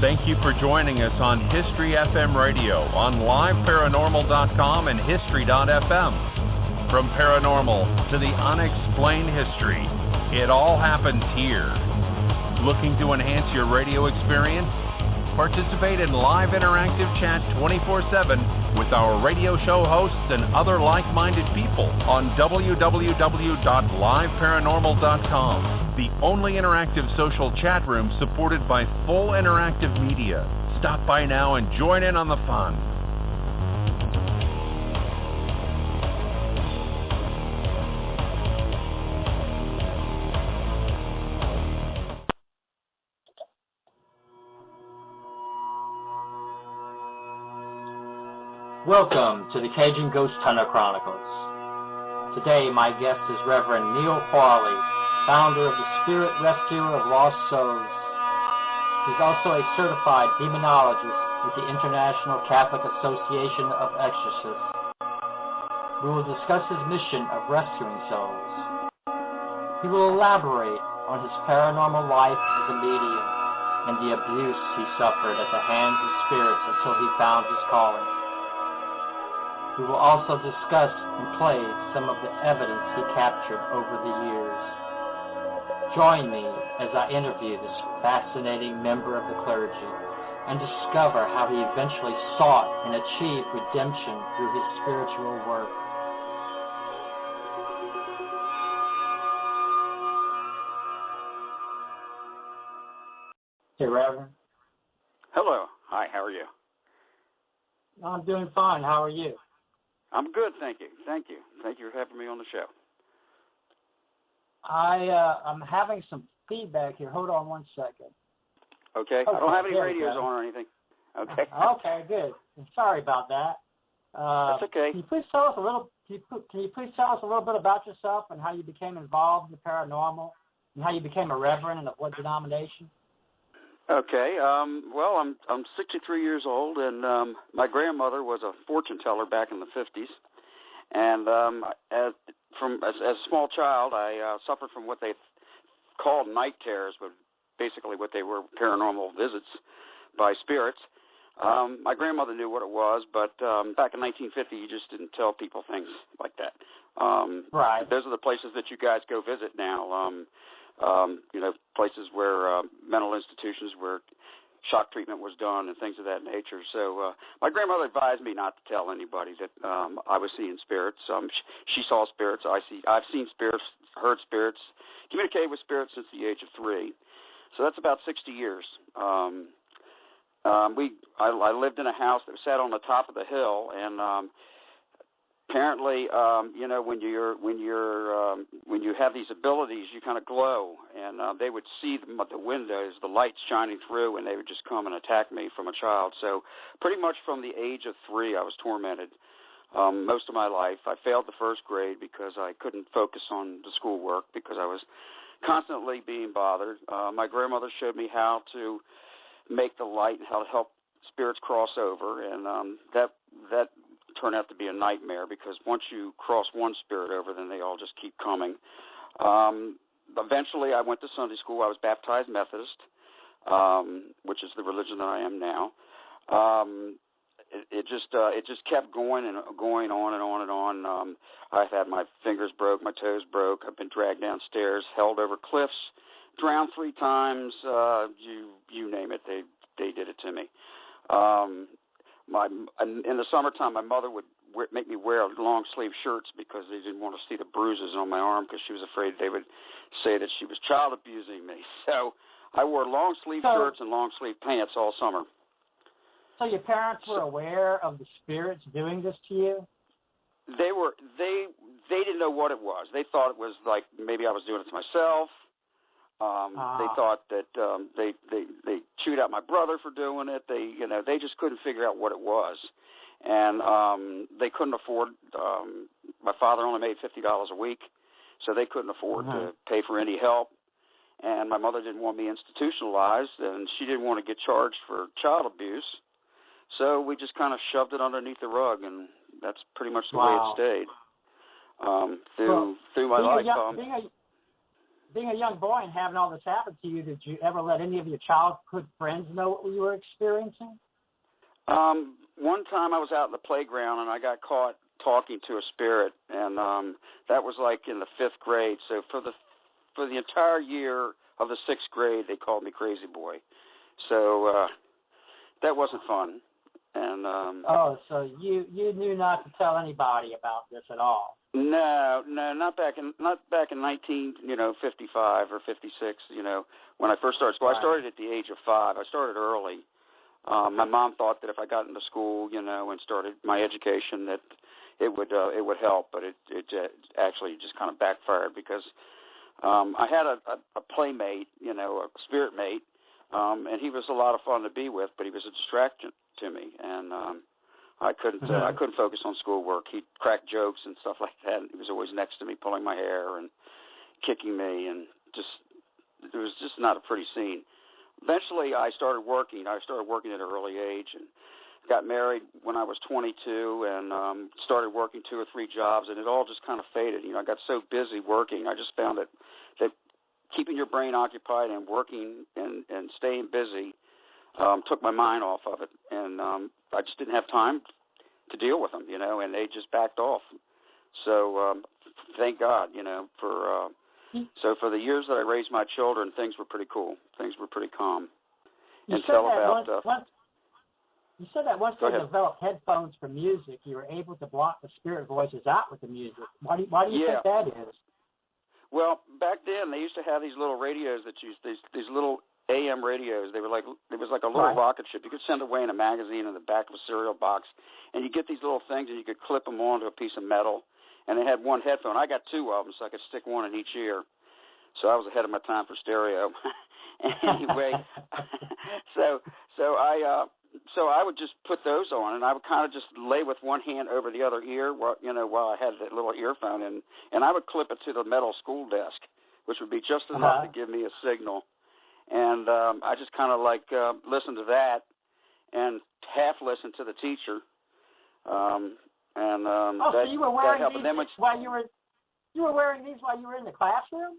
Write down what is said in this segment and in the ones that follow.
Thank you for joining us on History FM Radio on liveparanormal.com and history.fm. From paranormal to the unexplained history, it all happens here. Looking to enhance your radio experience? Participate in live interactive chat 24/7 with our radio show hosts and other like-minded people on www.liveparanormal.com, the only interactive social chat room supported by full interactive media. Stop by now and join in on the fun. Welcome to the Cajun Ghost Hunter Chronicles. Today my guest is Reverend Neal Farley, founder of the Spirit Rescuer of Lost Souls. He's also a certified demonologist with the International Catholic Association of Exorcists. We will discuss his mission of rescuing souls. He will elaborate on his paranormal life as a medium and the abuse he suffered at the hands of spirits until he found his calling. We will also discuss and play some of the evidence he captured over the years. Join me as I interview this fascinating member of the clergy and discover how he eventually sought and achieved redemption through his spiritual work. Hey, Reverend. Hello. Hi, how are you? I'm doing fine. How are you? I'm good, thank you. Thank you. Thank you for having me on the show. I'm having some feedback here. Hold on one second. Okay. I don't have any radios on or anything. Okay. Okay, good. Sorry about that. That's okay. Can you please tell us a little? Can you please tell us a little bit about yourself and how you became involved in the paranormal and how you became a reverend and of what denomination? Okay. Well, I'm 63 years old, and my grandmother was a fortune teller back in the 50s. And as a small child, I suffered from what they called night terrors, but basically what they were paranormal visits by spirits. My grandmother knew what it was, but back in 1950, you just didn't tell people things like that. Right. Those are the places that you guys go visit now. Places where mental institutions where shock treatment was done and things of that nature. So my grandmother advised me not to tell anybody that I was seeing spirits. She saw spirits. I've seen spirits, heard spirits, communicated with spirits since the age of 3. So that's about 60 years. I lived in a house that sat on the top of the hill, and apparently, when you have these abilities, you kind of glow, and they would see them at the windows, the lights shining through, and they would just come and attack me from a child. So pretty much from the age of 3, I was tormented most of my life. I failed the first grade because I couldn't focus on the schoolwork because I was constantly being bothered. My grandmother showed me how to make the light and how to help spirits cross over, and that turned out to be a nightmare because once you cross one spirit over, then they all just keep coming. Eventually, I went to Sunday school. I was baptized Methodist, which is the religion that I am now. It just kept going and going on and on and on. I've had my fingers broke, my toes broke. I've been dragged downstairs, held over cliffs, drowned 3 times. You name it, they did it to me. In the summertime, my mother would make me wear long sleeve shirts because they didn't want to see the bruises on my arm because she was afraid they would say that she was child abusing me. So I wore long sleeve shirts and long sleeve pants all summer. So your parents were aware of the spirits doing this to you? They didn't know what it was. They thought it was like maybe I was doing it to myself. They thought that they chewed out my brother for doing it. They just couldn't figure out what it was, and they couldn't afford. My father only made $50 a week, so they couldn't afford to pay for any help. And my mother didn't want me institutionalized, and she didn't want to get charged for child abuse. So we just kind of shoved it underneath the rug, and that's pretty much the way it stayed through my life. being a young boy and having all this happen to you, did you ever let any of your childhood friends know what you were experiencing? One time I was out in the playground and I got caught talking to a spirit, and that was like in the 5th grade. So for the entire year of the 6th grade, they called me Crazy Boy. So that wasn't fun. And so you knew not to tell anybody about this at all? No, not back in 1955 or 56. When I first started school, I started at the age of 5. I started early. My mom thought that if I got into school, and started my education, that it would help, but it actually just kind of backfired because I had a playmate, a spirit mate, and he was a lot of fun to be with, but he was a distraction to me, and I couldn't focus on schoolwork. He'd crack jokes and stuff like that, and he was always next to me, pulling my hair and kicking me, and it was just not a pretty scene. Eventually, I started working. I started working at an early age and got married when I was 22 and started working 2 or 3 jobs, and it all just kind of faded. I got so busy working. I just found that keeping your brain occupied and working and staying busy took my mind off of it, and I just didn't have time to deal with them, and they just backed off. So thank God, So for the years that I raised my children, things were pretty cool. Things were pretty calm. You said that once they developed headphones for music, you were able to block the spirit voices out with the music. Why do you think that is? Well, back then they used to have these little radios that used these little AM radios. They were like, it was like a little rocket ship. You could send away in a magazine in the back of a cereal box, and you get these little things, and you could clip them onto a piece of metal. And they had one headphone. I got 2 of them, so I could stick one in each ear. So I was ahead of my time for stereo. Anyway, so I would just put those on, and I would kind of just lay with one hand over the other ear, while I had that little earphone in, and I would clip it to the metal school desk, which would be just enough to give me a signal. And I just kind of listened to that and half listened to the teacher. So you were wearing these while you were in the classroom?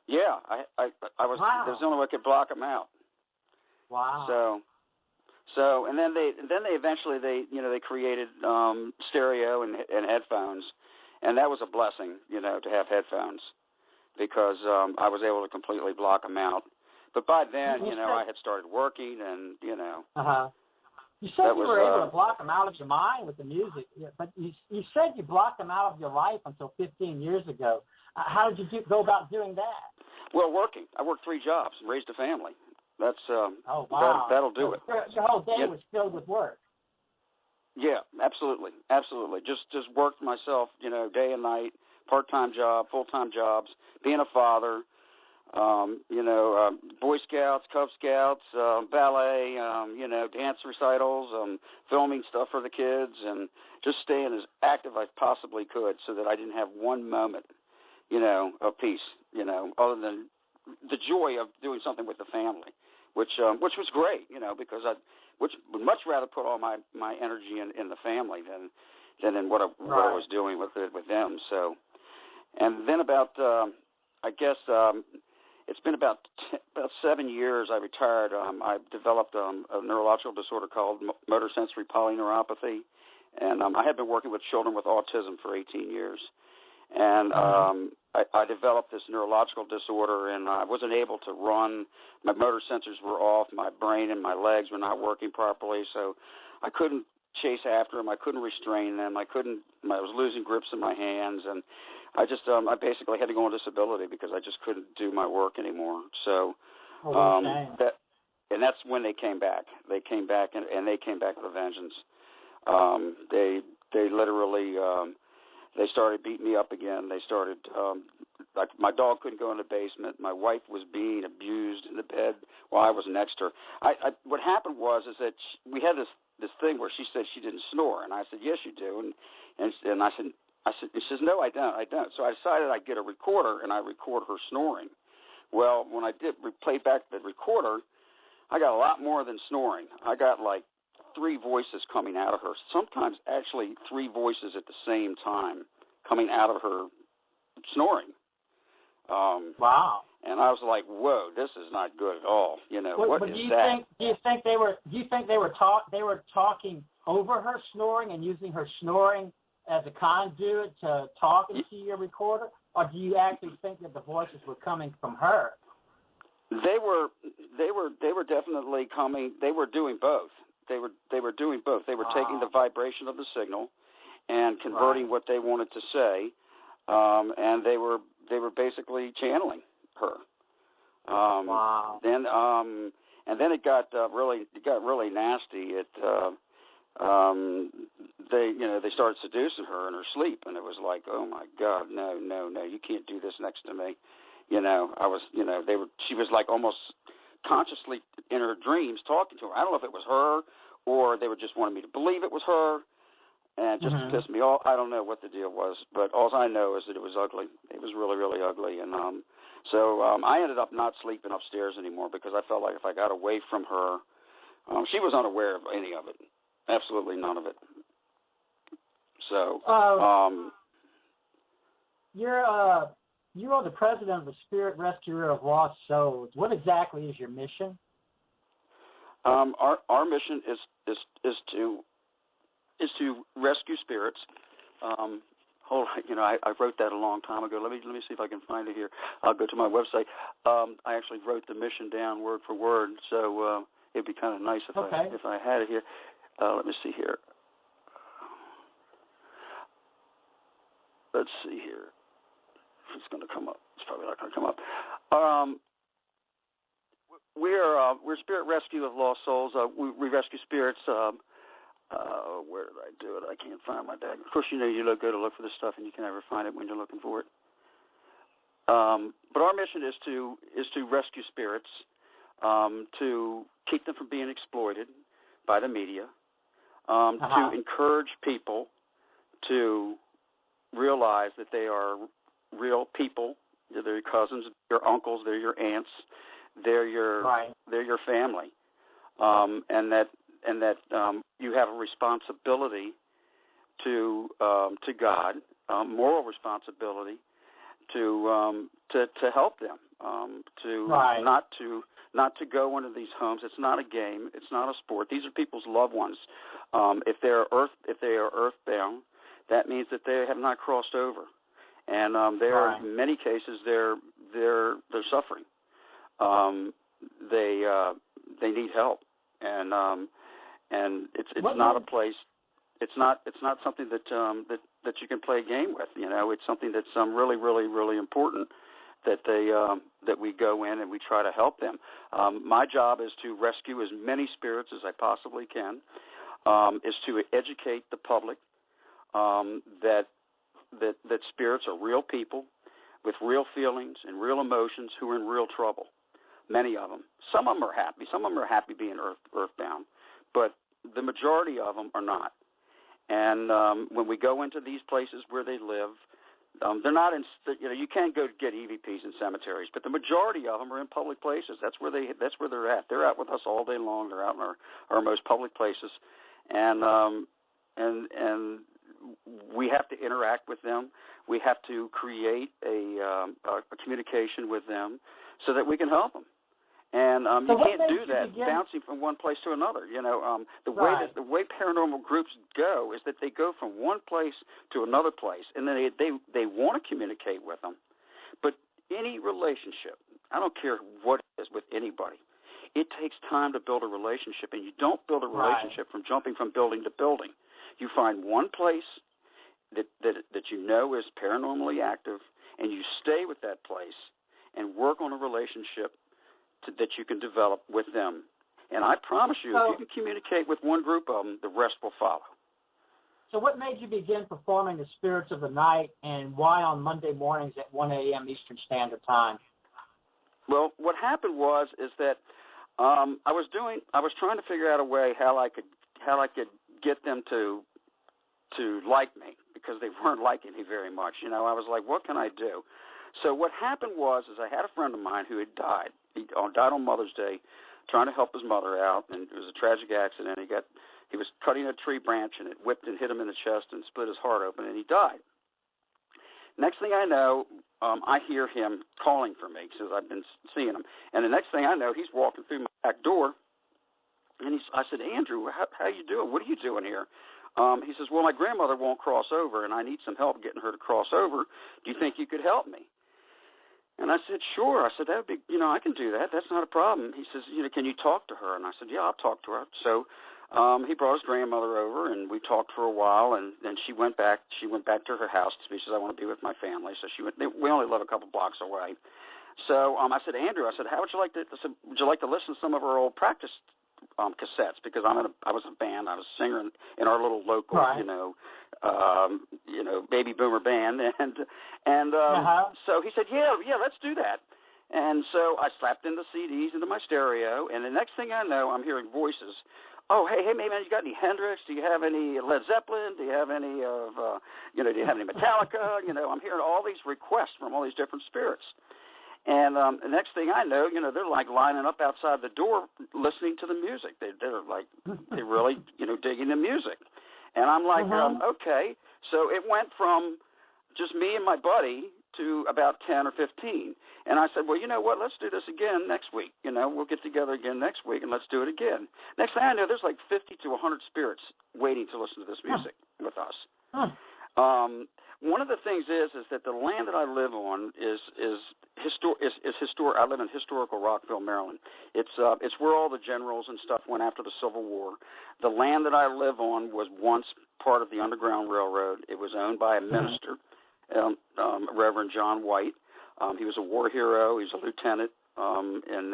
Yeah, I was. Wow. There's the only way I could block them out. Wow. So and then they eventually they created stereo and headphones, and that was a blessing, to have headphones, because I was able to completely block them out. But by then, I had started working, and You said you were able to block them out of your mind with the music, but you said you blocked them out of your life until 15 years ago. How did you go about doing that? Well, working. I worked 3 jobs and raised a family. That's oh, wow. That'll do it. Your whole day was filled with work. Yeah, absolutely. Just worked myself, day and night, part-time job, full-time jobs, being a father. Boy Scouts, Cub Scouts, ballet, dance recitals, filming stuff for the kids, and just staying as active as I possibly could so that I didn't have one moment, of peace, other than the joy of doing something with the family, which was great, because I would much rather put all my energy in the family than in what I was doing with them. So, and then about, I guess, it's been about 7 years I retired. I developed a neurological disorder called motor sensory polyneuropathy, and I had been working with children with autism for 18 years. And I developed this neurological disorder, and I wasn't able to run. My motor sensors were off. My brain and my legs were not working properly, so I couldn't chase after them. I couldn't restrain them. I was losing grips in my hands, and I basically had to go on disability because I just couldn't do my work anymore. So, that's when they came back. They came back, and they came back with a vengeance. They literally, they started beating me up again. They started, my dog couldn't go in the basement. My wife was being abused in the bed while I was next to her. What happened was that we had this thing where she said she didn't snore, and I said, yes, you do, and I said, he says, no, I don't. So I decided I'd get a recorder, and I record her snoring. Well, when I did play back the recorder, I got a lot more than snoring. I got like 3 voices coming out of her, sometimes actually 3 voices at the same time coming out of her snoring. Wow. And I was like, "Whoa, this is not good at all." What is that? Do you think they were talking over her snoring and using her snoring as a conduit to talk into your recorder, or do you actually think that the voices were coming from her? They were definitely coming. They were doing both. They were doing both. They were taking the vibration of the signal and converting what they wanted to say, and they were basically channeling her. Wow. Then it got really nasty. They started seducing her in her sleep, and it was like, oh my God, no, you can't do this next to me. She was like almost consciously in her dreams talking to her. I don't know if it was her or they were just wanting me to believe it was her, and just to piss me off. I don't know what the deal was, but all I know is that it was ugly. It was really, really ugly, and so I ended up not sleeping upstairs anymore because I felt like if I got away from her, she was unaware of any of it, absolutely none of it. So you are the president of the Spirit Rescuer of Lost Souls. What exactly is your mission? Our mission is to rescue spirits. Hold on, I wrote that a long time ago. Let me see if I can find it here. I'll go to my website. I actually wrote the mission down word for word, so it'd be kind of nice if I had it here. Let me see here. Let's see here. If it's going to come up. It's probably not going to come up. We're Spirit Rescue of Lost Souls. We rescue spirits. Where did I do it? I can't find my dag. Of course, you go to look for this stuff, and you can never find it when you're looking for it. But our mission is to rescue spirits, to keep them from being exploited by the media, to encourage people to realize that they are real people. They're your cousins, your uncles, they're your aunts, they're your family, and that you have a responsibility to God, moral responsibility to help them, not to go into these homes. It's not a game. It's not a sport. These are people's loved ones. If they are earthbound, that means that they have not crossed over, and in many cases they're suffering. They need help, and it's not a place. It's not something that you can play a game with. It's something that's really, really, really important that we go in and we try to help them. My job is to rescue as many spirits as I possibly can. Is to educate the public that spirits are real people with real feelings and real emotions who are in real trouble. Many of them. Some of them are happy. Some of them are happy being earthbound, but the majority of them are not. And when we go into these places where they live, they're not in. You can't go get EVPs in cemeteries, but the majority of them are in public places. That's where they're at. They're out with us all day long. They're out in our most public places, and we have to interact with them. We have to create a communication with them so that we can help them. And you can't do that bouncing from one place to another. The way paranormal groups go is that they go from one place to another place, and then they want to communicate with them. But any relationship, I don't care what it is with anybody, it takes time to build a relationship, and you don't build a relationship from jumping from building to building. You find one place that is paranormally active, and you stay with that place and work on a relationship that you can develop with them. And I promise you, if you can communicate with one group of them, the rest will follow. So what made you begin performing the Spirits of the Night, and why on Monday mornings at 1 a.m. Eastern Standard Time? Well, what happened is that I was trying to figure out a way how I could get them to like me, because they weren't liking me very much. I was like, what can I do? So what happened is I had a friend of mine who had died. He died on Mother's Day trying to help his mother out, and it was a tragic accident. He was cutting a tree branch, and it whipped and hit him in the chest and split his heart open, and he died. Next thing I know, I hear him calling for me because I've been seeing him. And the next thing I know, he's walking through my back door. And I said, Andrew, how you doing? What are you doing here? He says, well, my grandmother won't cross over, and I need some help getting her to cross over. Do you think you could help me? And I said, sure. I said, that would be, I can do that. That's not a problem. He says, can you talk to her? And I said, yeah, I'll talk to her. So he brought his grandmother over, and we talked for a while, and then she went back. She went back to her house. She says, I want to be with my family. So she went. We only live a couple blocks away. So I said, Andrew, how would you like to? I said, would you like to listen to some of our old practice cassettes? Because I was a band. I was a singer in our little local, right. Baby boomer band, and so he said, yeah, let's do that. And so I slapped in the CDs into my stereo, and the next thing I know, I'm hearing voices. Oh, hey, man, you got any Hendrix? Do you have any Led Zeppelin? Do you have any of, do you have any Metallica? I'm hearing all these requests from all these different spirits. And the next thing I know, they're like lining up outside the door listening to the music. They're like, they're really, digging the music. And I'm like, okay. So it went from just me and my buddy to about 10 or 15. And I said, well, you know what, let's do this again next week. We'll get together again next week and let's do it again. Next thing I know, there's like 50 to 100 spirits waiting to listen to this music with us. One of the things is that the land that I live on is historic. I live in historical Rockville, Maryland. It's where all the generals and stuff went after the Civil War. The land that I live on was once part of the Underground Railroad. It was owned by a minister, Reverend John White. He was a war hero. He was a lieutenant in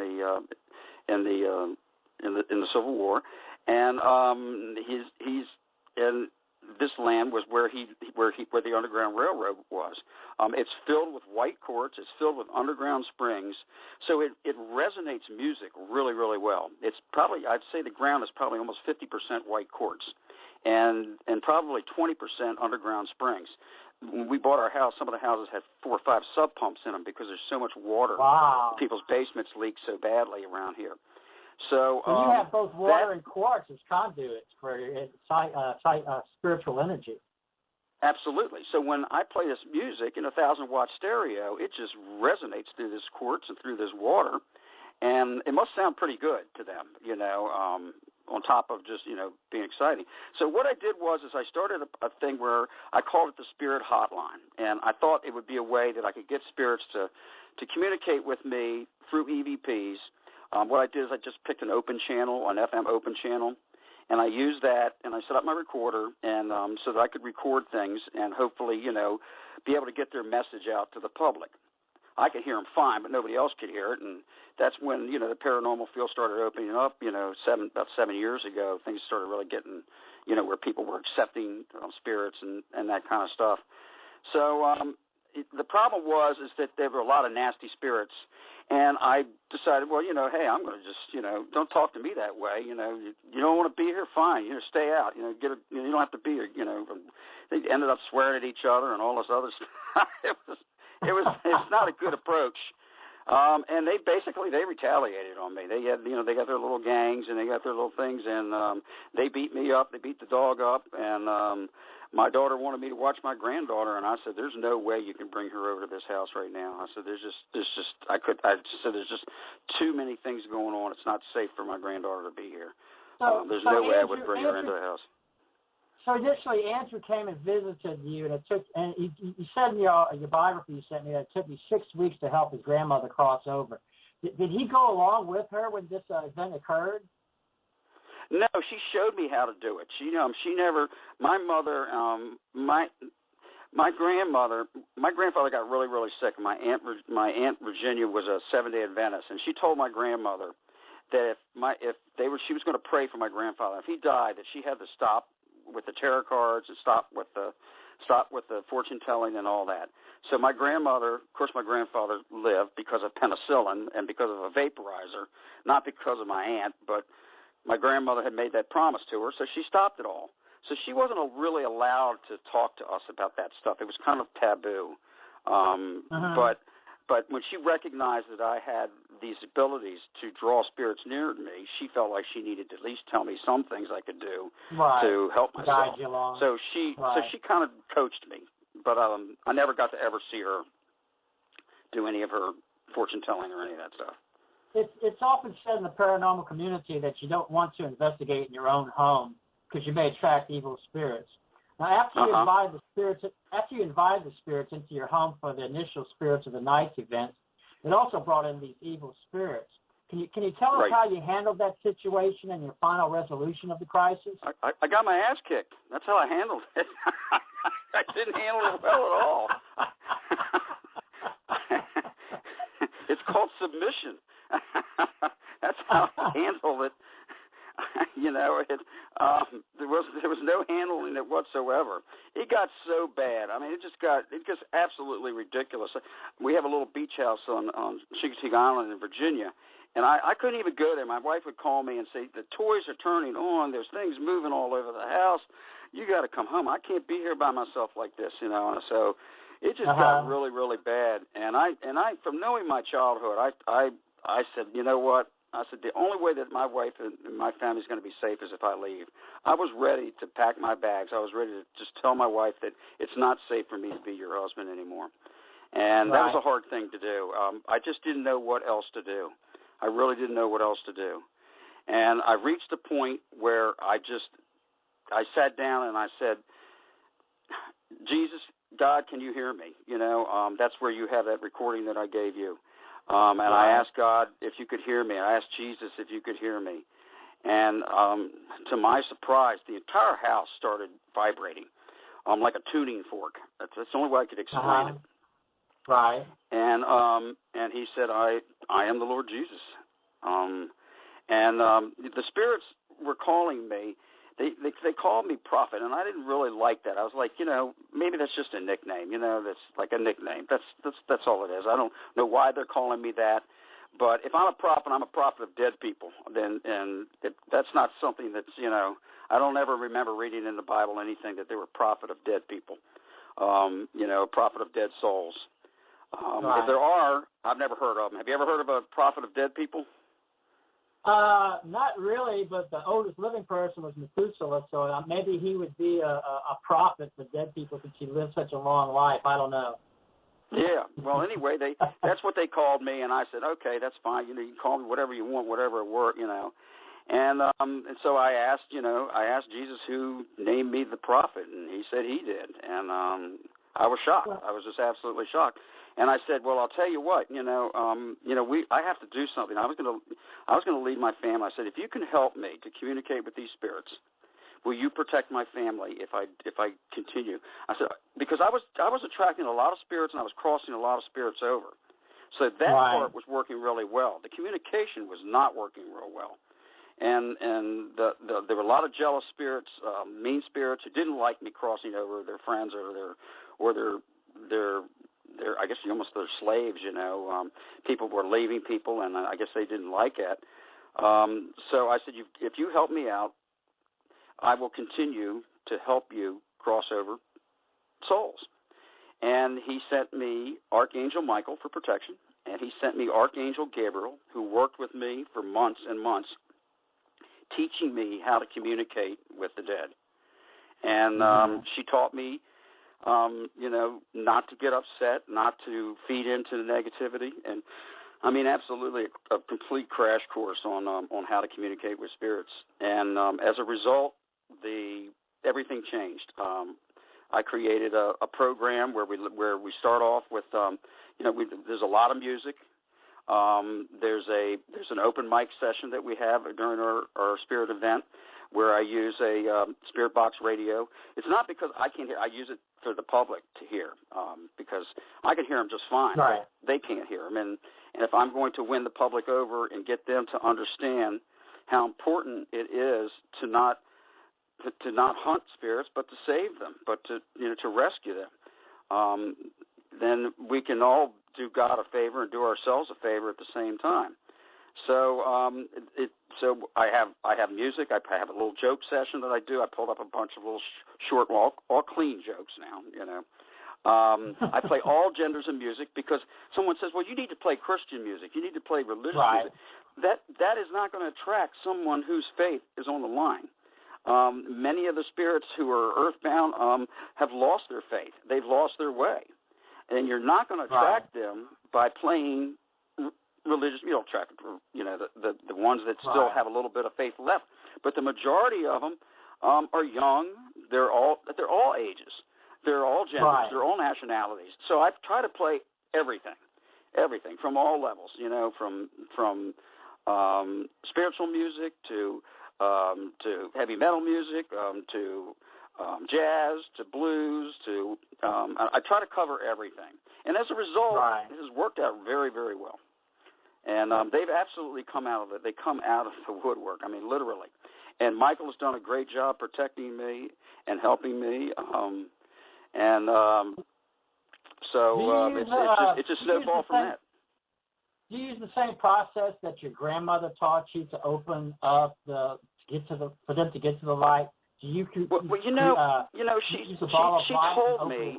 the Civil War, and this land was where the Underground Railroad was. It's filled with white quartz. It's filled with underground springs. So it resonates music really, really well. It's probably, I'd say the ground is probably almost 50% white quartz and probably 20% underground springs. When we bought our house, some of the houses had 4 or 5 sub pumps in them because there's so much water. Wow. People's basements leak so badly around here. So you have both water and quartz as conduits for spiritual energy. Absolutely. So when I play this music in a 1,000-watt stereo, it just resonates through this quartz and through this water, and it must sound pretty good to them, on top of just, being exciting. So what I did was I started a thing where I called it the Spirit Hotline, and I thought it would be a way that I could get spirits to communicate with me through EVPs. What I did is I just picked an open channel, an FM open channel, and I used that, and I set up my recorder, and so that I could record things and hopefully, be able to get their message out to the public. I could hear them fine, but nobody else could hear it, and that's when, the paranormal field started opening up, about 7 years ago. Things started really getting, where people were accepting spirits and that kind of stuff. So the problem was that there were a lot of nasty spirits, and I decided, well, hey, I'm going to just, don't talk to me that way. You don't want to be here, fine. Stay out. You don't have to be here. They ended up swearing at each other and all this other stuff. It's not a good approach. And they retaliated on me. They got their little gangs and they got their little things, and they beat me up. They beat the dog up, and my daughter wanted me to watch my granddaughter, and I said, "There's no way you can bring her over to this house right now." I said, "There's just too many things going on. It's not safe for my granddaughter to be here. There's no way I would bring her into the house." So initially, Andrew came and visited you, and you said in your biography you sent me that it took me 6 weeks to help his grandmother cross over. Did he go along with her when this event occurred? No, she showed me how to do it. My grandfather got really, really sick. My aunt Virginia was a 7-day Adventist, and she told my grandmother that she was going to pray for my grandfather. If he died, that she had to stop with the tarot cards and stop with the fortune telling and all that. So my grandmother, of course, my grandfather lived because of penicillin and because of a vaporizer, not because of my aunt, but my grandmother had made that promise to her, so she stopped it all. So she wasn't really allowed to talk to us about that stuff. It was kind of taboo. But when she recognized that I had these abilities to draw spirits near to me, she felt like she needed to at least tell me some things I could do to help myself. Guide you along. So she kind of coached me but I never got to ever see her do any of her fortune telling or any of that stuff. It's often said in the paranormal community that you don't want to investigate in your own home because you may attract evil spirits. Now, after you invite the spirits into your home for the initial Spirits of the Night event, it also brought in these evil spirits. Can you tell us how you handled that situation and your final resolution of the crisis? I got my ass kicked. That's how I handled it. I didn't handle it well at all. It's called submission. That's how I handled it. There was no handling it whatsoever. It got so bad. I mean, it just absolutely ridiculous. We have a little beach house on Chincoteague Island in Virginia, and I couldn't even go there. My wife would call me and say, the toys are turning on. There's things moving all over the house. You got to come home. I can't be here by myself like this, And so it just got really, really bad. And I, from knowing my childhood, I said, you know what? I said, the only way that my wife and my family is going to be safe is if I leave. I was ready to pack my bags. I was ready to just tell my wife that it's not safe for me to be your husband anymore. And that was a hard thing to do. I just didn't know what else to do. I really didn't know what else to do. And I reached a point where I sat down and I said, Jesus, God, can you hear me? That's where you have that recording that I gave you. And I asked God if you could hear me. I asked Jesus if you could hear me. And to my surprise, the entire house started vibrating like a tuning fork. That's the only way I could explain it. Right. And he said, I am the Lord Jesus. The spirits were calling me. They called me prophet, and I didn't really like that. I was like, maybe that's just a nickname. That's like a nickname. That's all it is. I don't know why they're calling me that. But if I'm a prophet, I'm a prophet of dead people. That's not something that's, I don't ever remember reading in the Bible anything that they were prophet of dead people. A prophet of dead souls. If there are, I've never heard of them. Have you ever heard of a prophet of dead people? Not really, but the oldest living person was Methuselah, so maybe he would be a prophet for dead people since he lived such a long life. I don't know. Yeah. Well, anyway, that's what they called me, and I said, okay, that's fine. You can call me whatever you want, whatever work, And so I asked Jesus who named me the prophet, and he said he did, and I was shocked. I was just absolutely shocked. And I said, well, I'll tell you what, I have to do something. I was going to leave my family. I said, if you can help me to communicate with these spirits, will you protect my family if I continue? I said, because I was attracting a lot of spirits and I was crossing a lot of spirits over. So that part was working really well. The communication was not working real well. And there were a lot of jealous spirits, mean spirits who didn't like me crossing over their friends or their I guess almost their slaves, People were leaving people, and I guess they didn't like it. So I said, if you help me out, I will continue to help you cross over souls. And he sent me Archangel Michael for protection, and he sent me Archangel Gabriel, who worked with me for months and months, teaching me how to communicate with the dead. And she taught me not to get upset, not to feed into the negativity, and I mean, absolutely a complete crash course on how to communicate with spirits. And as a result, everything changed. I created a program where we start off with there's a lot of music. There's an open mic session that we have during our spirit event, where I use a spirit box radio. It's not because I can't hear. I use it for the public to hear, because I can hear them just fine. Right. They can't hear them. And if I'm going to win the public over and get them to understand how important it is to not hunt spirits, but to save them, but to rescue them, then we can all do God a favor and do ourselves a favor at the same time. So I have music. I have a little joke session that I do. I pulled up a bunch of little short, all clean jokes now. I play all genders of music because someone says, well, you need to play Christian music. You need to play religious music. That is not going to attract someone whose faith is on the line. Many of the spirits who are earthbound have lost their faith. They've lost their way. And you're not going to attract them by playing religious, you don't attract, the ones that still have a little bit of faith left. But the majority of them are young. They're all ages. They're all genders. They're all nationalities. So I try to play everything from all levels, from spiritual music to heavy metal music, to jazz, to blues, to I try to cover everything. And as a result, it has worked out very, very well. And they've absolutely come out of it. They come out of the woodwork. I mean, literally. And Michael has done a great job protecting me and helping me. So it's just snowball from that. Do you use the same process that your grandmother taught you to open up for them to get to the light? Do you? She told me.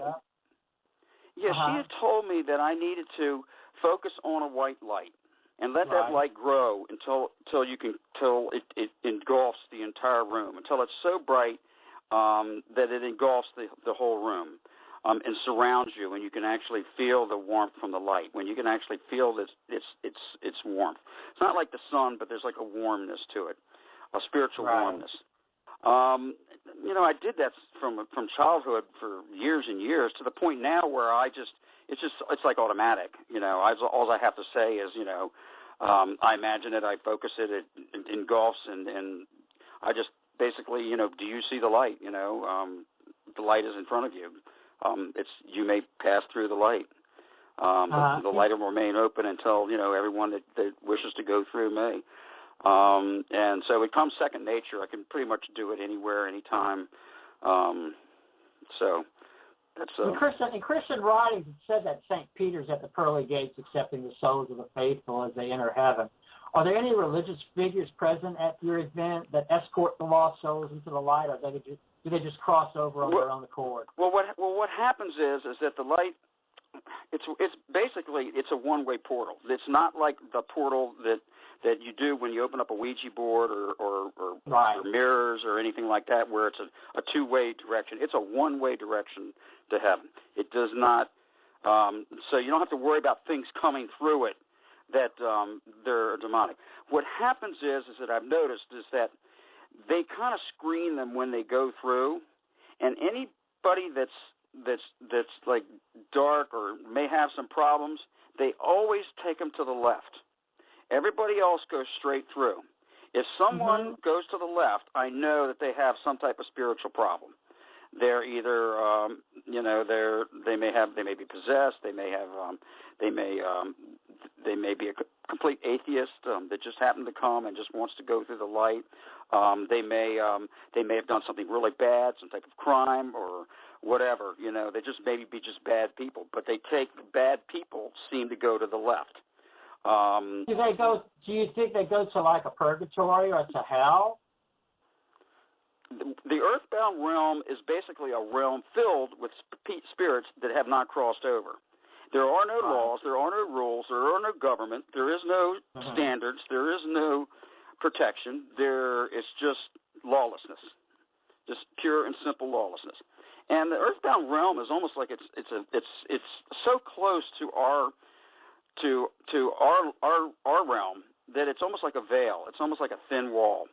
Yeah, she had told me that I needed to focus on a white light and let that light grow until it engulfs the entire room, until it's so bright that it engulfs the whole room. And surrounds you, and you can actually feel the warmth from the light. When you can actually feel this, it's warmth. It's not like the sun, but there's like a warmness to it, a spiritual warmness. I did that from childhood for years and years to the point now where it's like automatic. All I have to say is, I imagine it, I focus it, it engulfs, and I just basically, do you see the light? The light is in front of you. You may pass through the light. But the light will remain open until everyone that wishes to go through may. And so it becomes second nature. I can pretty much do it anywhere, anytime. So that's in Christian writings, it said that St. Peter's at the pearly gates, accepting the souls of the faithful as they enter heaven. Are there any religious figures present at your event that escort the lost souls into the light, or do they just cross over on their own accord? Well, what happens is that the light, it's basically a one-way portal. It's not like the portal that you do when you open up a Ouija board or mirrors or anything like that, where it's a two-way direction. It's a one-way direction to heaven. It does not. So you don't have to worry about things coming through it that they're demonic. What happens is that I've noticed is that they kind of screen them when they go through, and anybody that's like dark or may have some problems, they always take them to the left. Everybody else goes straight through. If someone goes to the left, I know that they have some type of spiritual problem. They're either, they may be possessed. They may be a complete atheist that just happened to come and just wants to go through the light. They may have done something really bad, some type of crime or whatever. They just maybe be just bad people. But bad people seem to go to the left. Do you think they go to like a purgatory or to hell? The earthbound realm is basically a realm filled with spirits that have not crossed over. There are no laws, there are no rules, there are no government, there is no standards, there is no protection. There is just lawlessness, just pure and simple lawlessness. And the earthbound realm is almost like it's so close to our realm that it's almost like a veil. It's almost like a thin wall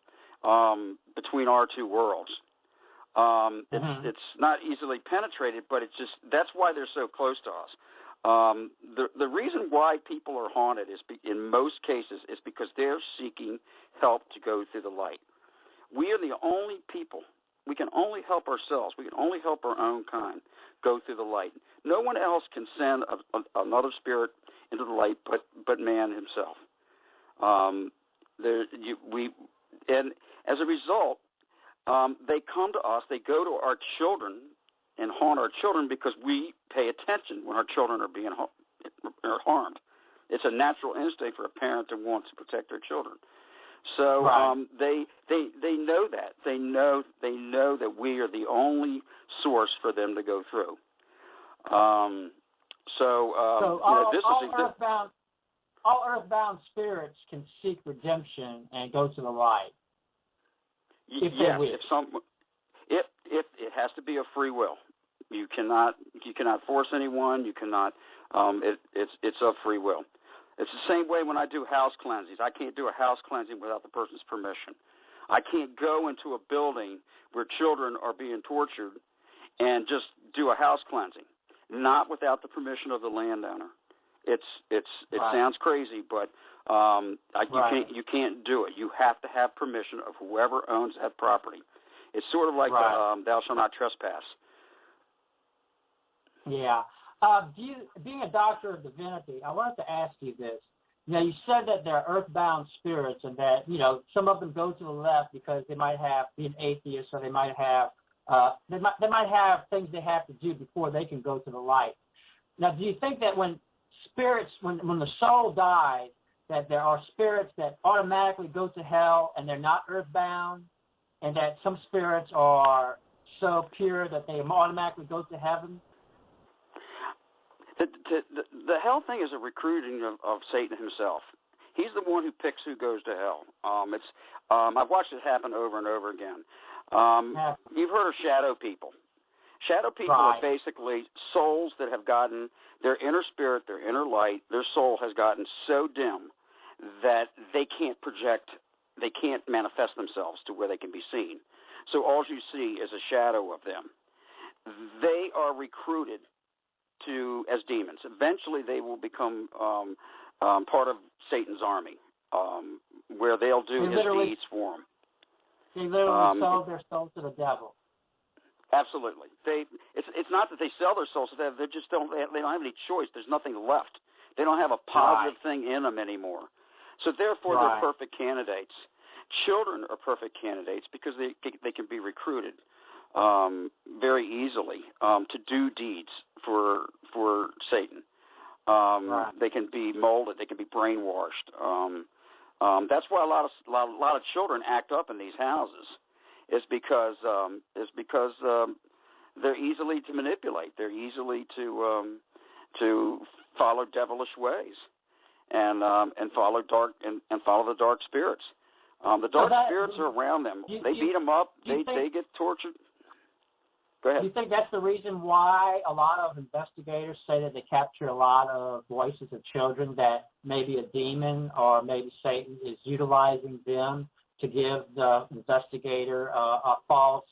between our two worlds. It's not easily penetrated, but that's why they're so close to us. The reason why people are haunted is in most cases is because they're seeking help to go through the light. We are the only people. We can only help ourselves. We can only help our own kind go through the light. No one else can send another spirit into the light but man himself. And as a result, they come to us. They go to our children and haunt our children because we pay attention when our children are being harmed. It's a natural instinct for a parent to want to protect their children. So they know that. They know that we are the only source for them to go through. All earthbound spirits can seek redemption and go to the light. they wish. If it has to be a free will. You cannot force anyone. You cannot. It's of free will. It's the same way when I do house cleansings. I can't do a house cleansing without the person's permission. I can't go into a building where children are being tortured and just do a house cleansing, not without the permission of the landowner. It sounds crazy, but you can't do it. You have to have permission of whoever owns that property. It's sort of like thou shalt not trespass. Yeah. Being a doctor of divinity, I wanted to ask you this. You said that there are earthbound spirits, and that some of them go to the left because they might be an atheist, or they might have things they have to do before they can go to the light. Now, do you think that when the soul dies, that there are spirits that automatically go to hell and they're not earthbound, and that some spirits are so pure that they automatically go to heaven? The hell thing is a recruiting of Satan himself. He's the one who picks who goes to hell. I've watched it happen over and over again. You've heard of shadow people. Shadow people are basically souls that have gotten their inner spirit, their inner light, their soul has gotten so dim that they can't project, they can't manifest themselves to where they can be seen. So all you see is a shadow of them. They are recruited as demons. Eventually they will become part of Satan's army, where they'll do his deeds for him. They literally sell their soul to the devil. Absolutely. It's not that they sell their souls to the devil. They don't have any choice. There's nothing left. They don't have a positive thing in them anymore. So therefore they're perfect candidates. Children are perfect candidates because they can be recruited very easily to do deeds for Satan. They can be molded. They can be brainwashed. That's why a lot of children act up in these houses. Is because they're easily to manipulate. They're easily to follow devilish ways and follow the dark spirits. The dark spirits are around them. They beat them up. They get tortured. Go ahead. Do you think that's the reason why a lot of investigators say that they capture a lot of voices of children, that maybe a demon or maybe Satan is utilizing them to give the investigator a false,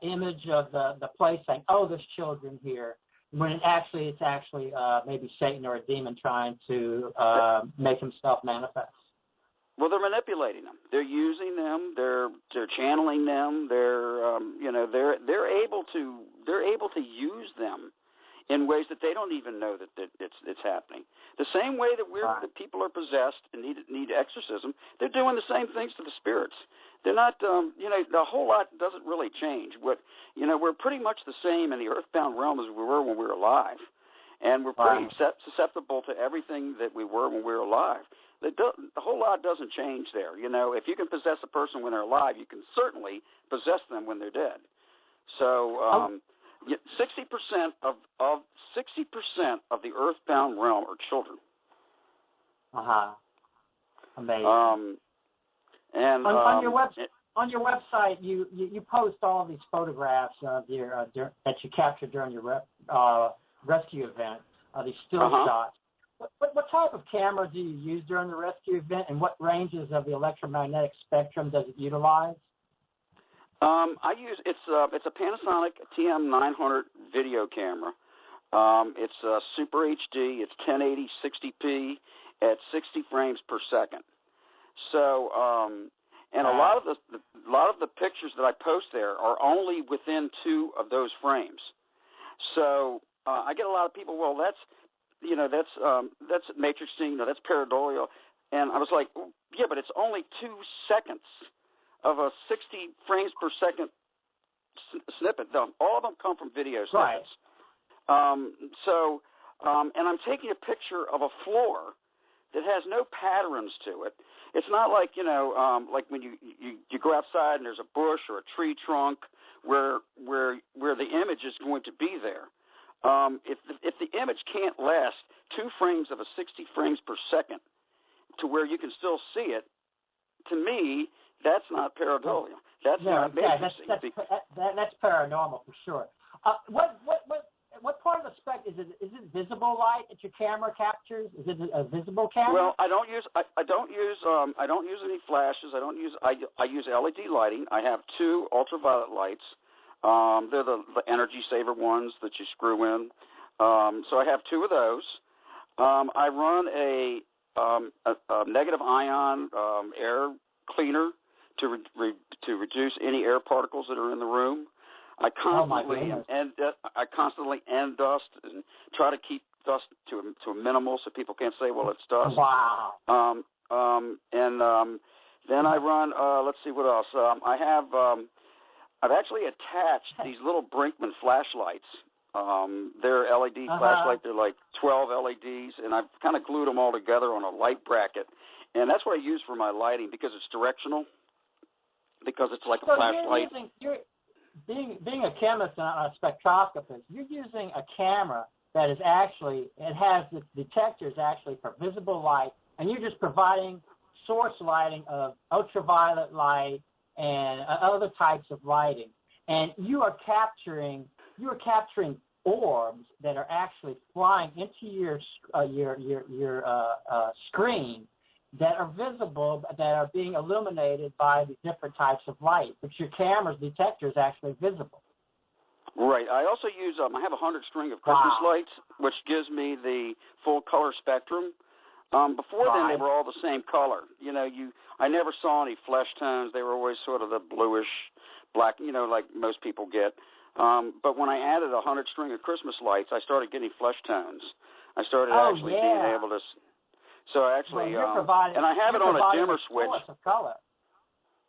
image of the place, saying, "Oh, there's children here," when it's actually maybe Satan or a demon trying to make himself manifest? Well, they're manipulating them. They're using them. They're channeling them. They're able to use them in ways that they don't even know that it's happening. The same way that that people are possessed and need exorcism, they're doing the same things to the spirits. They're not, the whole lot doesn't really change. We're pretty much the same in the earthbound realm as we were when we were alive, and we're pretty susceptible to everything that we were when we were alive. The whole lot doesn't change there. If you can possess a person when they're alive, you can certainly possess them when they're dead. So 60% of the earthbound realm are children. Amazing. And on your website, you post all these photographs of your that you captured during your rescue event. These still shots. What type of camera do you use during the rescue event, and what ranges of the electromagnetic spectrum does it utilize? I use it's a Panasonic TM900 video camera. It's Super HD. It's 1080 60p at 60 frames per second. So, and a lot of the pictures that I post there are only within 2 of those frames. So I get a lot of people. Well, that's matrixing. That's pareidolia. And I was like, yeah, but it's only 2 seconds of a 60 frames per second snippet. All of them come from video snippets. And I'm taking a picture of a floor that has no patterns to it. It's not like, like when you go outside and there's a bush or a tree trunk where the image is going to be there. If the image can't last 2 frames of a 60 frames per second to where you can still see it, to me, That's not pareidolia. That's not matrixing. That's paranormal for sure. What part of the spectrum is it visible light that your camera captures? Is it a visible camera? Well, I don't use any flashes. I use LED lighting. I have 2 ultraviolet lights. They're the energy saver ones that you screw in. So I have 2 of those. I run a negative ion air cleaner to reduce any air particles that are in the room. I constantly end dust and try to keep dust to a minimal so people can't say, well, it's dust. Wow. Then I run. Let's see what else. I've actually attached these little Brinkmann flashlights. They're LED flashlight. They're like 12 LEDs, and I've kind of glued them all together on a light bracket. And that's what I use for my lighting because it's directional, because it's like a flashlight. Being a chemist and a spectroscopist, you're using a camera that is actually, it has the detectors actually for visible light, and you're just providing source lighting of ultraviolet light and other types of lighting. And you are capturing orbs that are actually flying into your screen that are visible, that are being illuminated by the different types of light. But your camera's detector is actually visible. Right. I also use, I have a 100-string of Christmas lights, which gives me the full color spectrum. Before then, they were all the same color. I never saw any flesh tones. They were always sort of the bluish, black, like most people get. But when I added a 100-string of Christmas lights, I started getting flesh tones. I started being able to. So actually, and I have it on a dimmer switch. Of color.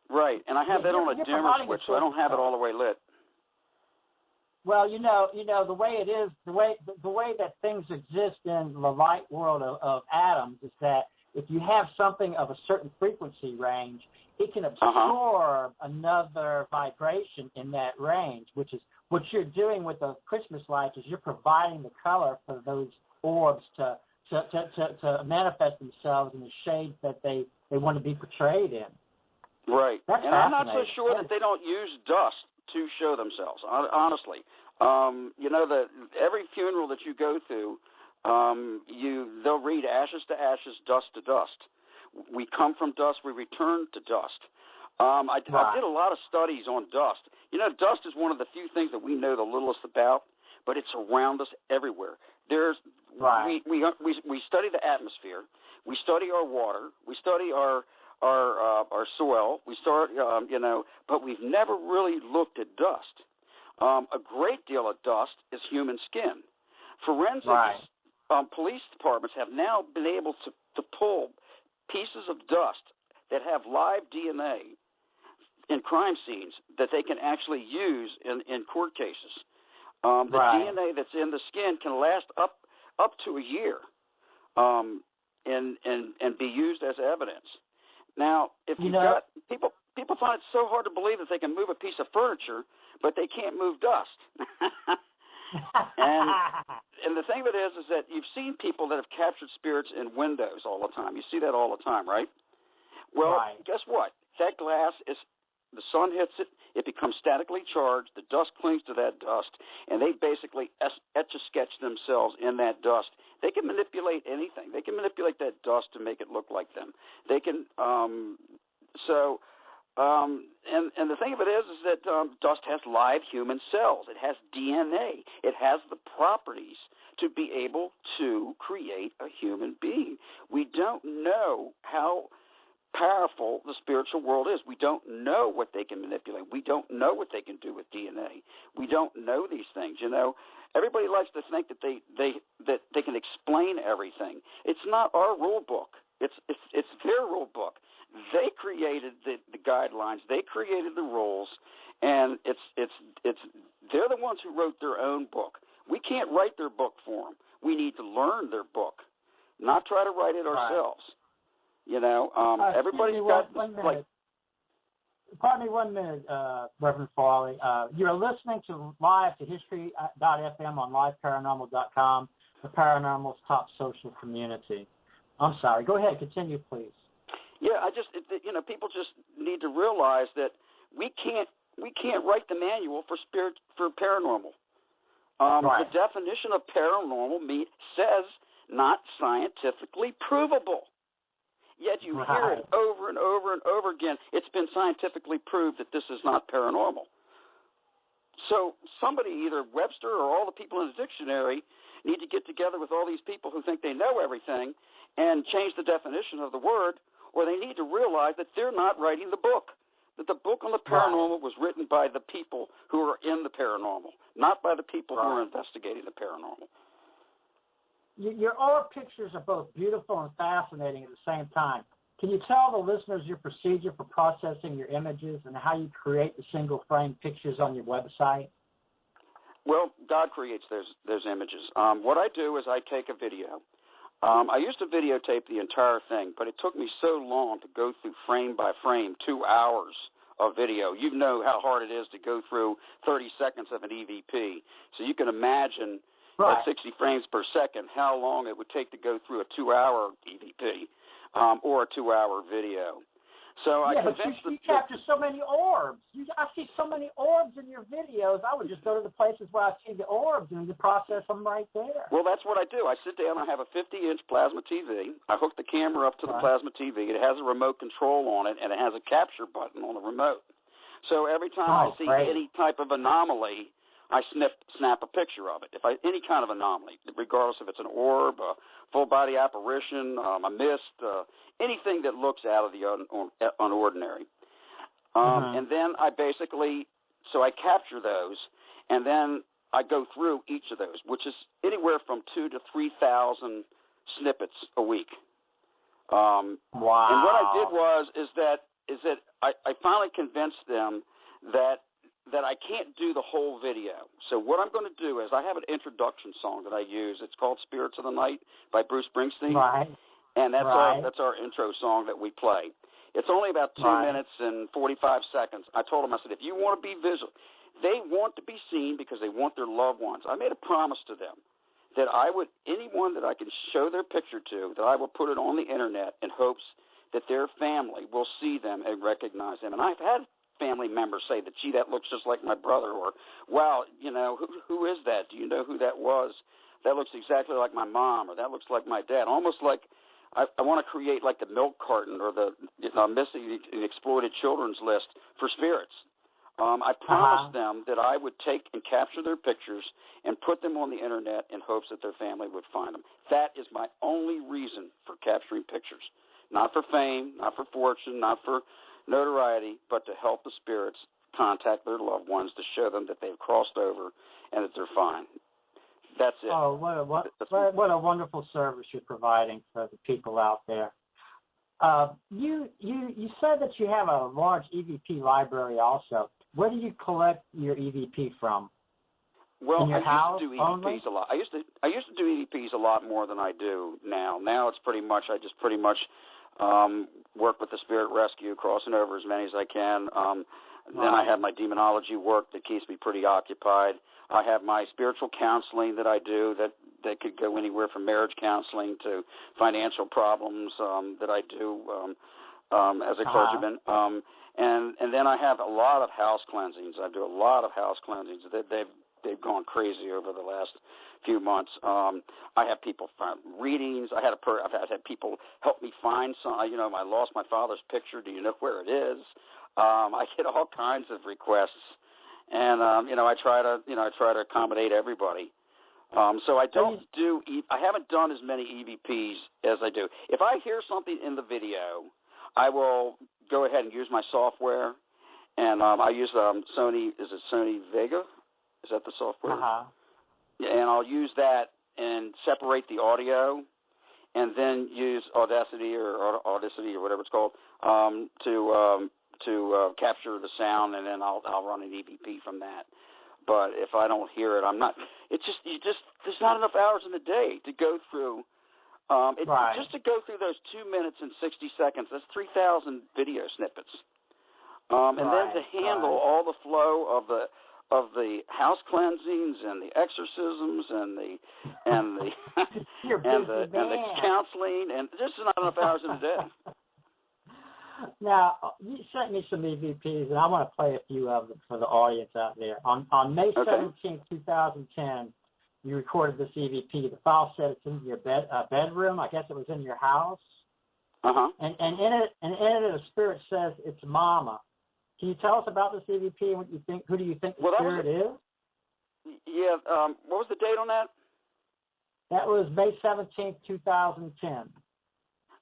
Right, and I have that on a dimmer switch, so I don't have it all the way lit. Well, the way it is, the way that things exist in the light world of atoms is that if you have something of a certain frequency range, it can absorb another vibration in that range, which is what you're doing with the Christmas lights. Is you're providing the color for those orbs to manifest themselves in the shades that they want to be portrayed in. Right. And I'm not so sure that they don't use dust to show themselves, honestly. Every funeral that you go to, they'll read ashes to ashes, dust to dust. We come from dust, we return to dust. I did a lot of studies on dust. Dust is one of the few things that we know the littlest about, but it's around us everywhere. We study the atmosphere, we study our water, we study our soil, but we've never really looked at dust. A great deal of dust is human skin. Forensics, police departments have now been able to pull pieces of dust that have live DNA in crime scenes that they can actually use in court cases. The DNA that's in the skin can last up to a year, and be used as evidence. Now, if you've got people find it so hard to believe that they can move a piece of furniture, but they can't move dust. And the thing of it is that you've seen people that have captured spirits in windows all the time. You see that all the time, right? Well, guess what? That glass the sun hits it, it becomes statically charged, the dust clings to that dust, and they basically etch-a-sketch themselves in that dust. They can manipulate anything. They can manipulate that dust to make it look like them. They can, and the thing of it is that dust has live human cells. It has DNA. It has the properties to be able to create a human being. We don't know how powerful the spiritual world is. We don't know what they can manipulate. We don't know what they can do with DNA. We don't know these things. Everybody likes to think that they can explain everything. It's not our rule book. It's their rule book. They created the guidelines. They created the rules, and they're the ones who wrote their own book. We can't write their book for them. We need to learn their book, not try to write it ourselves. Everybody's got like. Pardon me 1 minute, Reverend Farley. You're listening to live to History.fm on liveparanormal.com, the Paranormal's top social community. I'm sorry. Go ahead. Continue, please. Yeah, people just need to realize realize that we can't write the manual for paranormal. Right. The definition of paranormal says not scientifically provable. Yet you hear it over and over and over again. It's been scientifically proved that this is not paranormal. So somebody, either Webster or all the people in the dictionary, need to get together with all these people who think they know everything and change the definition of the word, or they need to realize that they're not writing the book, that the book on the paranormal was written by the people who are in the paranormal, not by the people who are investigating the paranormal. Your orb pictures are both beautiful and fascinating at the same time. Can you tell the listeners your procedure for processing your images and how you create the single-frame pictures on your website? Well, God creates those images. What I do is I take a video. I used to videotape the entire thing, but it took me so long to go through frame by frame, 2 hours of video. You know how hard it is to go through 30 seconds of an EVP. So you can imagine at 60 frames per second how long it would take to go through a 2-hour EVP or a 2-hour video. So I convinced you capture so many orbs. I see so many orbs in your videos. I would just go to the places where I see the orbs and you process them right there. Well, that's what I do. I sit down. I have a 50-inch plasma TV. I hook the camera up to the plasma TV. It has a remote control on it, and it has a capture button on the remote. So every time I see any type of anomaly, I snap a picture of it. Any kind of anomaly, regardless if it's an orb, a full-body apparition, a mist, anything that looks out of the unordinary. And then I capture those, and then I go through each of those, which is anywhere from 2,000 to 3,000 snippets a week. Wow! And what I did is that I finally convinced them that I can't do the whole video. So what I'm going to do is I have an introduction song that I use. It's called "Spirits of the Night" by Bruce Springsteen. Right. And that's our intro song that we play. It's only about 2 minutes and 45 seconds. I told them, I said, if you want to be visual, they want to be seen because they want their loved ones. I made a promise to them that anyone that I can show their picture to, that I will put it on the internet in hopes that their family will see them and recognize them. And I've had family members say that, gee, that looks just like my brother, or, wow, who is that? Do you know who that was? That looks exactly like my mom, or that looks like my dad. Almost like I want to create like the milk carton or the missing and exploited children's list for spirits. I promised them that I would take and capture their pictures and put them on the internet in hopes that their family would find them. That is my only reason for capturing pictures. Not for fame, not for fortune, not for notoriety, but to help the spirits contact their loved ones to show them that they've crossed over and that they're fine. That's it. Oh, what a wonderful service you're providing for the people out there. You said that you have a large EVP library also. Where do you collect your EVP from? Well, in your house used to do only? EVPs a lot. I used to do EVPs a lot more than I do now. Now it's pretty much work with the Spirit Rescue, crossing over as many as I can. Then I have my demonology work that keeps me pretty occupied. I have my spiritual counseling that I do that could go anywhere from marriage counseling to financial problems that I do as a clergyman. And then I have a lot of house cleansings. I do a lot of house cleansings. They've gone crazy over the last few months. I have people find readings. I've had people help me find some. I lost my father's picture. Do you know where it is? I get all kinds of requests, and I try to accommodate everybody. So I haven't done as many EVPs as I do. If I hear something in the video, I will go ahead and use my software, and I use Sony. Is it Sony Vega? Is that the software? Yeah, and I'll use that and separate the audio, and then use Audacity or whatever it's called to capture the sound, and then I'll run an EVP from that. But if I don't hear it, I'm not. It's just there's not enough hours in the day to go through. Just to go through those 2 minutes and 60 seconds. That's 3,000 video snippets, and then to handle all the flow of the house cleansings and the exorcisms and the counseling, and there's just not enough hours in a day. Now, you sent me some EVPs, and I want to play a few of them for the audience out there. On May 17, 2010, you recorded this EVP. The file said it's in your bedroom. I guess it was in your house. Uh-huh. And in it, the spirit says it's Mama. Can you tell us about this EVP and what you think? Who do you think the spirit is? Yeah. What was the date on that? That was May 17, 2010.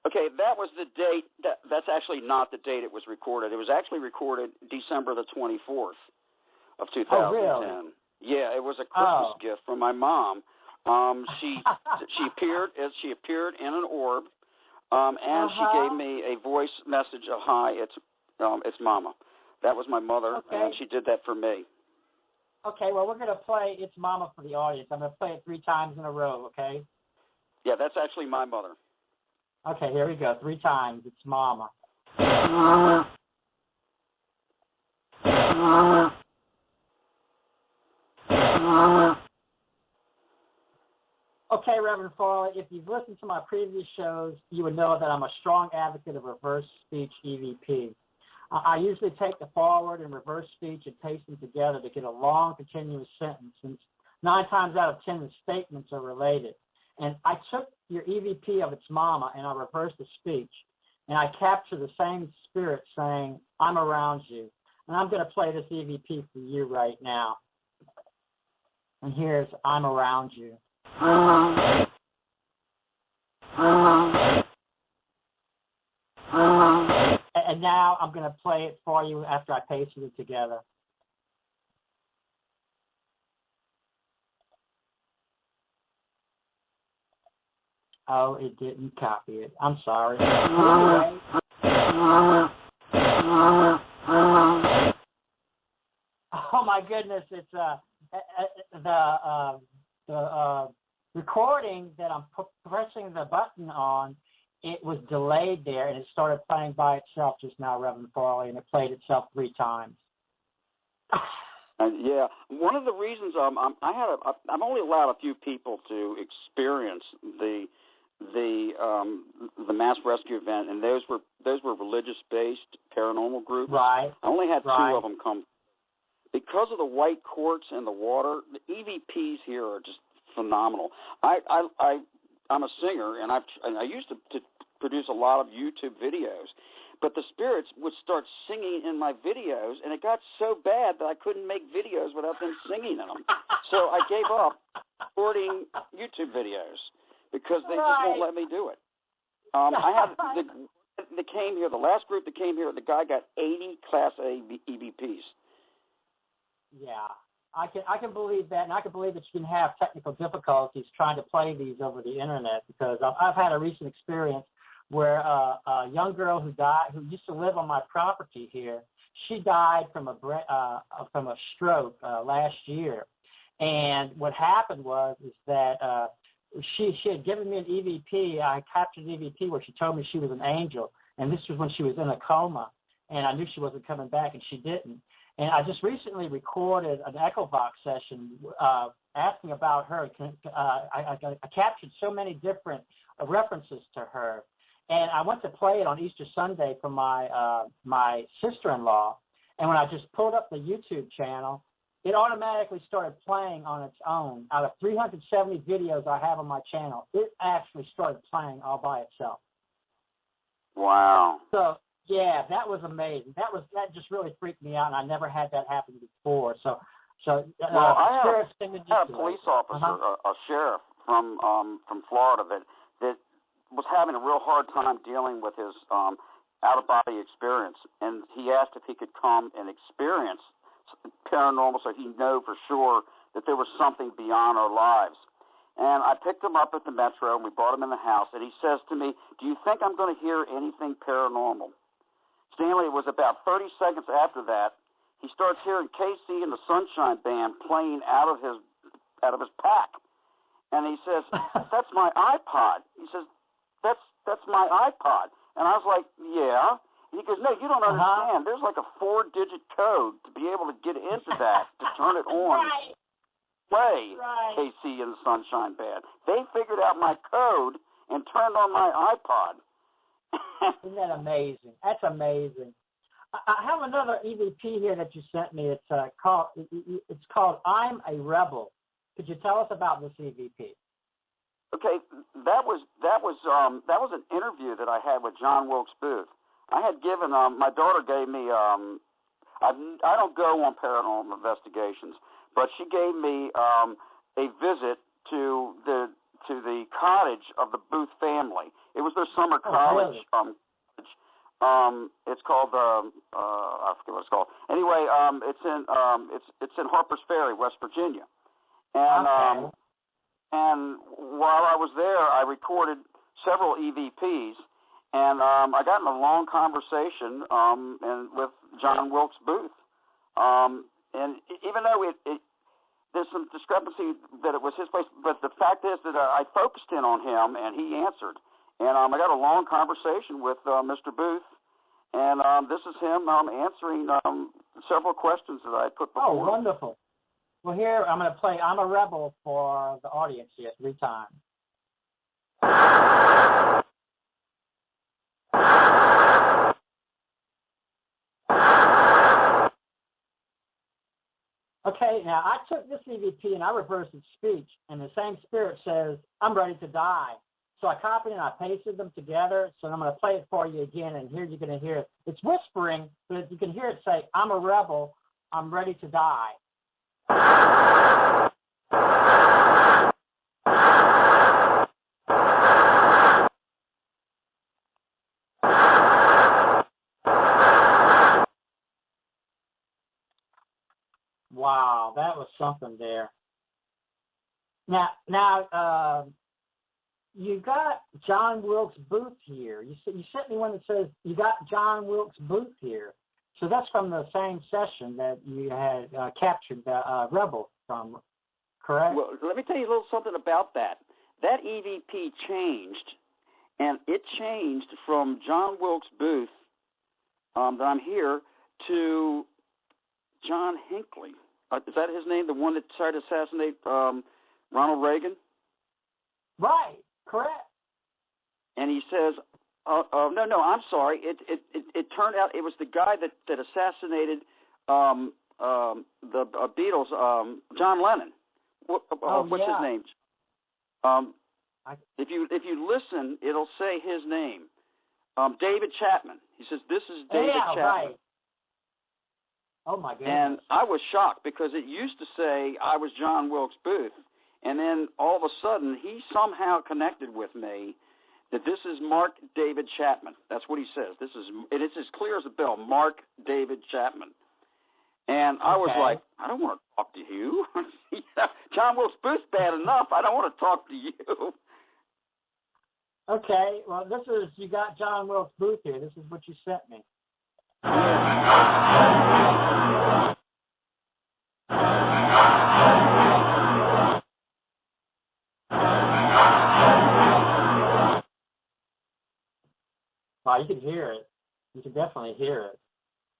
Okay, that was the date. That's actually not the date it was recorded. It was actually recorded December the 24th of 2010. Oh, really? Yeah, it was a Christmas gift from my mom. She appeared in an orb, and she gave me a voice message of hi. It's Mama. That was my mother, and she did that for me. Okay, well, we're going to play It's Mama for the audience. I'm going to play it 3 times in a row, okay? Yeah, that's actually my mother. Okay, here we go. 3 times. It's Mama. Okay, Reverend Farley, if you've listened to my previous shows, you would know that I'm a strong advocate of reverse speech EVP. I usually take the forward and reverse speech and paste them together to get a long, continuous sentence, since 9 times out of 10 the statements are related. And I took your EVP of It's Mama and I reversed the speech, and I captured the same spirit saying, I'm around you. And I'm going to play this EVP for you right now. And here's I'm around you. And now I'm going to play it for you after I pasted it together. Oh, it didn't copy it. I'm sorry. Anyway. Oh my goodness! It's the recording that I'm pressing the button on. It was delayed there, and it started playing by itself just now, Reverend Farley, and it played itself 3 times. Yeah, one of the reasons I'm only allowed a few people to experience the mass rescue event, and those were religious-based paranormal groups. Right. I only had 2 of them come. Because of the white quartz and the water, the EVPs here are just phenomenal. I'm a singer, and I used to produce a lot of YouTube videos, but the spirits would start singing in my videos, and it got so bad that I couldn't make videos without them singing in them. So I gave up recording YouTube videos because they just won't let me do it. I had they came here. The last group that came here, the guy got 80 Class A EVPs. Yeah. I can believe that, and I can believe that you can have technical difficulties trying to play these over the internet, because I've had a recent experience where a young girl who used to live on my property here, she died from a stroke last year, and what happened is that she had given me an EVP. I captured an EVP where she told me she was an angel, and this was when she was in a coma, and I knew she wasn't coming back, and she didn't. And I just recently recorded an EchoVox session asking about her. I captured so many different references to her. And I went to play it on Easter Sunday for my sister-in-law. And when I just pulled up the YouTube channel, it automatically started playing on its own. Out of 370 videos I have on my channel, it actually started playing all by itself. Wow. So, yeah, that was amazing. That just really freaked me out, and I never had that happen before. So I had a police officer, a sheriff from Florida that was having a real hard time dealing with his out-of-body experience, and he asked if he could come and experience paranormal so he'd know for sure that there was something beyond our lives. And I picked him up at the Metro, and we brought him in the house, and he says to me, "Do you think I'm going to hear anything paranormal?" Stanley, it was about 30 seconds after that, he starts hearing KC and the Sunshine Band playing out of his pack. And he says, "That's my iPod." He says, That's my iPod. And I was like, "Yeah." And he goes, "No, you don't understand. There's like a 4-digit code to be able to get into that, to turn it on, play KC and the Sunshine Band." They figured out my code and turned on my iPod. Isn't that amazing? That's amazing. I have another EVP here that you sent me. It's called "I'm a Rebel." Could you tell us about this EVP? Okay, that was an interview that I had with John Wilkes Booth. I had given my daughter gave me I don't go on paranormal investigations, but she gave me a visit to the cottage of the Booth family. It was their summer college. Really? It's called I forget what it's called. Anyway, it's in Harpers Ferry, West Virginia, and okay. And while I was there, I recorded several EVPs, and I got in a long conversation and with John Wilkes Booth. And even though there's some discrepancy that it was his place, but the fact is that I focused in on him, and he answered. And I got a long conversation with Mr. Booth, and this is him answering several questions that I put before. Oh, wonderful. Well, here, I'm going to play "I'm a Rebel" for the audience here 3 times. Okay, now I took this EVP and I reversed its speech, and the same spirit says, "I'm ready to die." So I copied and I pasted them together, so I'm going to play it for you again, and here you're going to hear it. It's whispering, but you can hear it say, "I'm a rebel, I'm ready to die." Wow, that was something there. Now, you got John Wilkes Booth here. You sent me one that says you got John Wilkes Booth here. So that's from the same session that you had captured the rebel from, correct? Well, let me tell you a little something about that. That EVP changed, and it changed from John Wilkes Booth, that I'm here, to John Hinckley. Is that his name, the one that tried to assassinate Ronald Reagan? Right, correct. And he says, no, I'm sorry. It turned out it was the guy that assassinated the Beatles, John Lennon. What's his name? If you listen, it'll say his name. David Chapman. He says, "This is David Chapman." Right. Oh my goodness. And I was shocked because it used to say I was John Wilkes Booth, and then all of a sudden he somehow connected with me that this is Mark David Chapman. That's what he says. It's as clear as a bell, Mark David Chapman. And I was like, I don't want to talk to you. John Wilkes Booth's bad enough. I don't want to talk to you. Okay, well, you got John Wilkes Booth here. This is what you sent me. Wow, you can hear it. You can definitely hear it.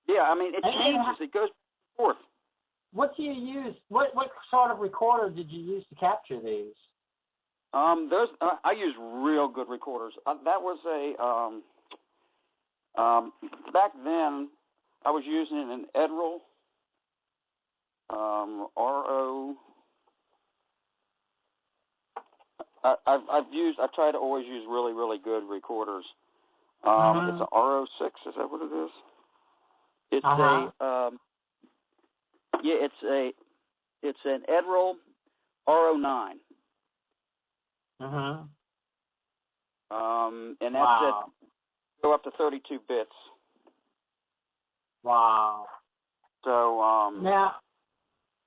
Yeah, I mean, it changes. It goes forth. What do you use? What sort of recorder did you use to capture these? I use real good recorders. That was back then I was using an Edril RO. I try to always use really, really good recorders. It's an RO6. Is that what it is? It's it's an Edril RO9. And that's it. Go up to 32 bits. Wow. So now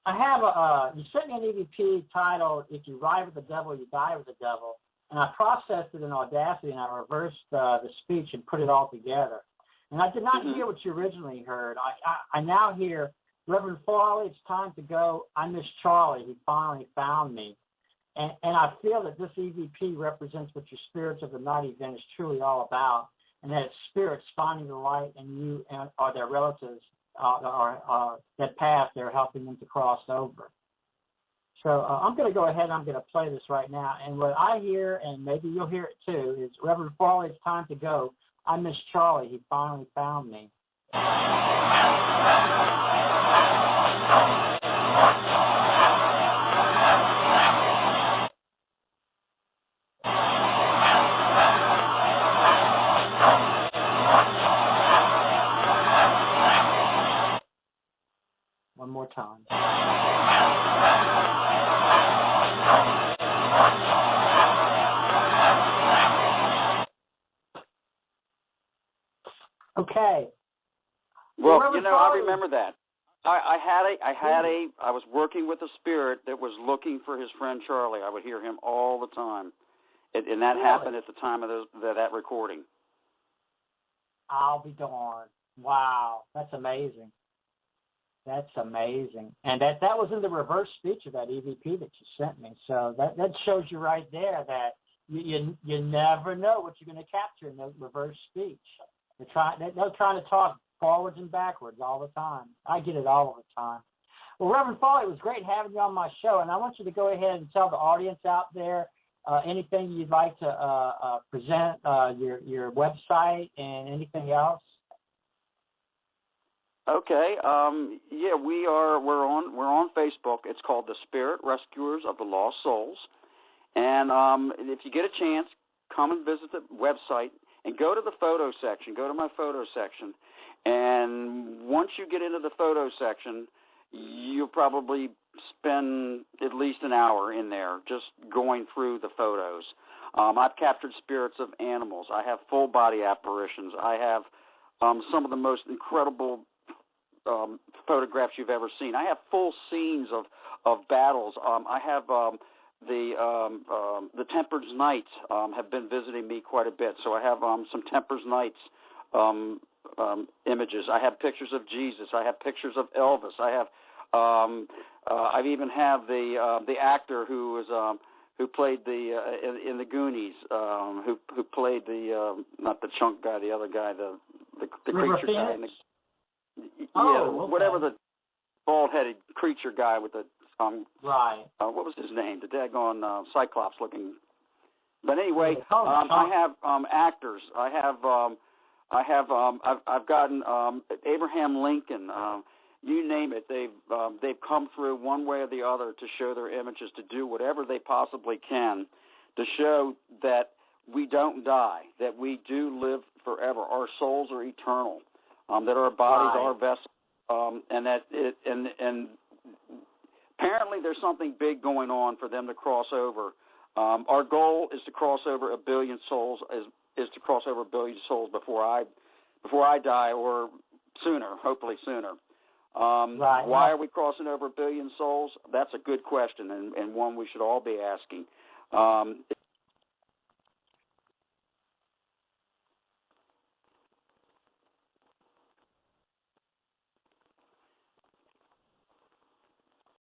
I have you sent me an EVP titled "If You Ride with the Devil, You Die with the Devil," and I processed it in Audacity and I reversed the speech and put it all together. And I did not hear what you originally heard. I now hear, "Reverend Farley, it's time to go. I miss Charlie. He finally found me." And I feel that this EVP represents what your Spirits of the Night event is truly all about, and that it's spirits finding the light in you or their relatives that passed. They're helping them to cross over. So I'm going to go ahead and I'm going to play this right now. And what I hear, and maybe you'll hear it too, is, "Reverend Farley, it's time to go. I miss Charlie. He finally found me. One more time. Okay. Well, I remember that. I was working with a spirit that was looking for his friend Charlie. I would hear him all the time, and that happened at the time of that recording. I'll be darned! Wow, that's amazing. That's amazing, and that was in the reverse speech of that EVP that you sent me. So that shows you right there that you never know what you're going to capture in the reverse speech. They're trying to talk forwards and backwards all the time. I get it all the time. Well, Reverend Farley, it was great having you on my show, and I want you to go ahead and tell the audience out there anything you'd like to present, your website, and anything else. Okay. We're on Facebook. It's called the Spirit Rescuers of the Lost Souls, and if you get a chance, come and visit the website and go to the photo section. Go to my photo section, and once you get into the photo section, you'll probably spend at least an hour in there just going through the photos. I've captured spirits of animals. I have full body apparitions. I have some of the most incredible photographs you've ever seen. I have full scenes of battles. I have the Temper's Knights have been visiting me quite a bit, so I have some Temper's Knights images. I have pictures of Jesus. I have pictures of Elvis. I have I even have the actor who played in the Goonies, who played not the chunk guy, the other guy, the creature guy. Whatever the bald-headed creature guy with the right. What was his name? The daggone Cyclops looking. But anyway, I have actors. I've gotten Abraham Lincoln. You name it. They've come through one way or the other to show their images, to do whatever they possibly can to show that we don't die, that we do live forever. Our souls are eternal. That our bodies are vessels, and that and apparently there's something big going on for them to cross over. Our goal is to cross over 1 billion souls, is to cross over 1 billion souls before I die, or sooner, hopefully sooner. Why are we crossing over 1 billion souls? That's a good question, and one we should all be asking.